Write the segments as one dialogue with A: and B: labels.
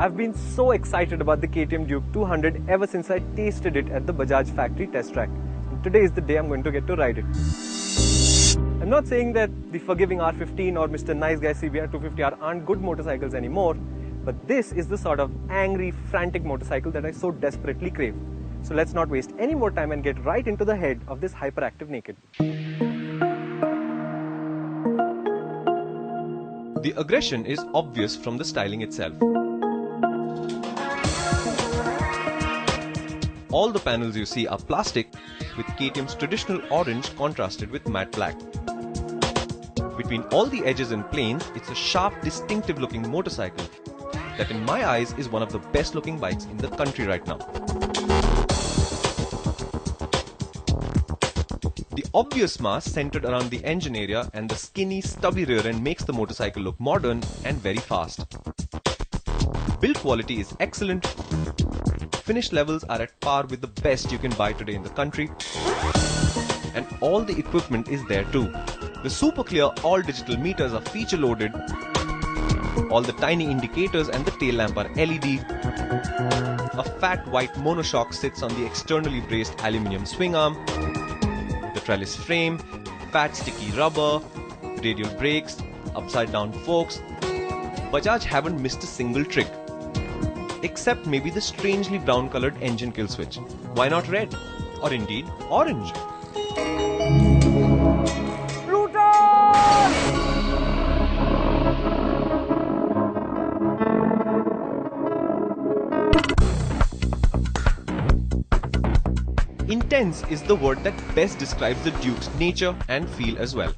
A: I've been so excited about the KTM Duke 200 ever since I tasted it at the Bajaj factory test track. And today is the day I'm going to get to ride it. I'm not saying that the forgiving R15 or Mr. Nice Guy CBR 250R aren't good motorcycles anymore, but this is the sort of angry, frantic motorcycle that I so desperately crave. So let's not waste any more time and get right into the head of this hyperactive naked.
B: The aggression is obvious from the styling itself. All the panels you see are plastic, with KTM's traditional orange contrasted with matte black. Between all the edges and planes, it's a sharp, distinctive looking motorcycle that in my eyes is one of the best looking bikes in the country right now. The obvious mass centered around the engine area and the skinny, stubby rear end makes the motorcycle look modern and very fast. Build quality is excellent. Finish levels are at par with the best you can buy today in the country. And all the equipment is there too. The super clear all-digital meters are feature loaded. All the tiny indicators and the tail lamp are LED. A fat white monoshock sits on the externally braced aluminium swing arm. The trellis frame, fat sticky rubber, radial brakes, upside down forks. Bajaj haven't missed a single trick. Except maybe the strangely brown colored engine kill switch. Why not red? Or indeed orange? Intense is the word that best describes the Duke's nature and feel as well.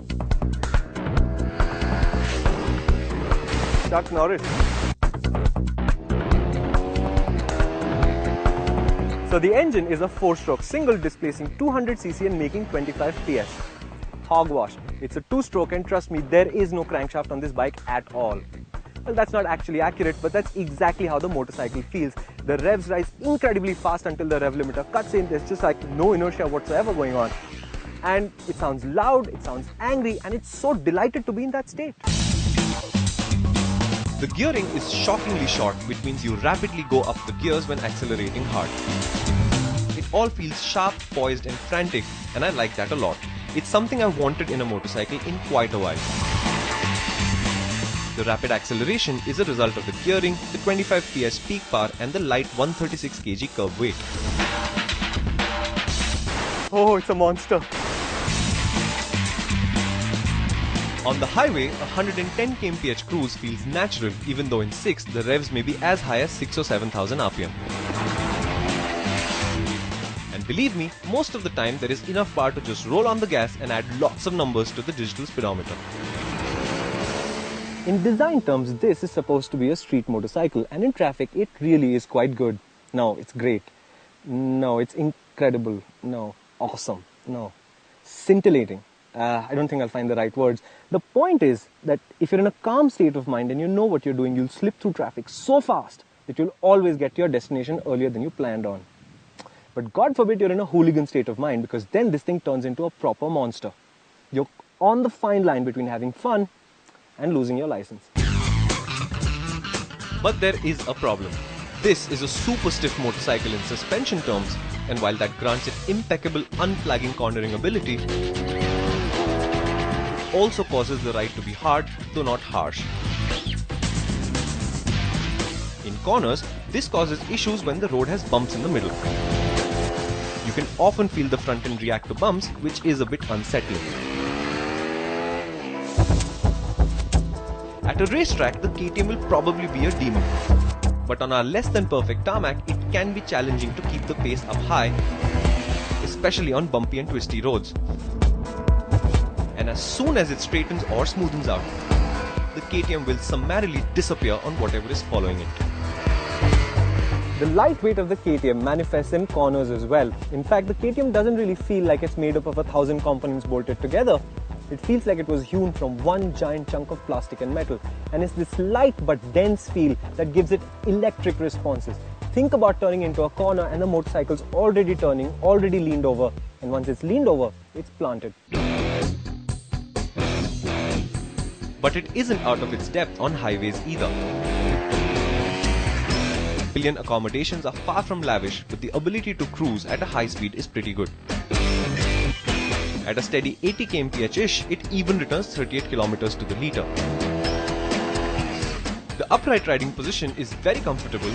A: Chuck Norris. So the engine is a 4-stroke single displacing 200cc and making 25 PS. Hogwash. It's a 2-stroke and trust me, there is no crankshaft on this bike at all. Well, that's not actually accurate, but that's exactly how the motorcycle feels. The revs rise incredibly fast until the rev limiter cuts in. There's just like no inertia whatsoever going on. And it sounds loud, it sounds angry, and it's so delighted to be in that state.
B: The gearing is shockingly short, which means you rapidly go up the gears when accelerating hard. It all feels sharp, poised and frantic, and I like that a lot. It's something I wanted in a motorcycle in quite a while. The rapid acceleration is a result of the gearing, the 25 PS peak power and the light 136 kg curb weight.
A: Oh, it's a monster.
B: On the highway, a 110 kmph cruise feels natural even though in 6th the revs may be as high as 6 or 7,000 RPM. And believe me, most of the time there is enough power to just roll on the gas and add lots of numbers to the digital speedometer.
A: In design terms, this is supposed to be a street motorcycle, and in traffic it really is quite good. No, it's great. No, it's incredible. No, awesome. No, scintillating. I don't think I'll find the right words. The point is that if you're in a calm state of mind and you know what you're doing, you'll slip through traffic so fast that you'll always get to your destination earlier than you planned on. But God forbid you're in a hooligan state of mind, because then this thing turns into a proper monster. You're on the fine line between having fun and losing your license.
B: But there is a problem. This is a super stiff motorcycle in suspension terms, and while that grants it impeccable unflagging cornering ability, it also causes the ride to be hard, though not harsh. In corners, this causes issues when the road has bumps in the middle. You can often feel the front end react to bumps, which is a bit unsettling. At a racetrack, the KTM will probably be a demon. But on our less than perfect tarmac, it can be challenging to keep the pace up high, especially on bumpy and twisty roads. And as soon as it straightens or smoothens out, the KTM will summarily disappear on whatever is following it.
A: The lightweight of the KTM manifests in corners as well. In fact, the KTM doesn't really feel like it's made up of 1,000 components bolted together. It feels like it was hewn from one giant chunk of plastic and metal, and it's this light but dense feel that gives it electric responses. Think about turning into a corner and the motorcycle's already turning, already leaned over, and once it's leaned over, it's planted.
B: But it isn't out of its depth on highways either. pillion accommodations are far from lavish, but the ability to cruise at a high speed is pretty good. At a steady 80 kmph-ish, it even returns 38 km to the litre. The upright riding position is very comfortable,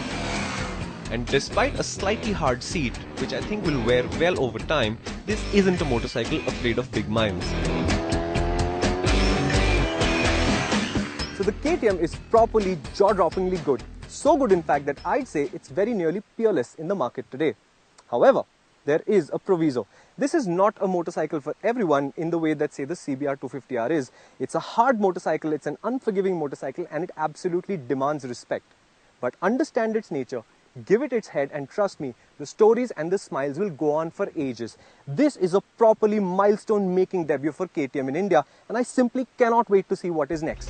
B: and despite a slightly hard seat, which I think will wear well over time, this isn't a motorcycle afraid of big miles.
A: So the KTM is properly jaw-droppingly good. So good in fact that I'd say it's very nearly peerless in the market today. However, there is a proviso. This is not a motorcycle for everyone in the way that say the CBR 250R is. It's a hard motorcycle, it's an unforgiving motorcycle, and it absolutely demands respect. But understand its nature, give it its head, and trust me, the stories and the smiles will go on for ages. This is a properly milestone making debut for KTM in India, and I simply cannot wait to see what is next.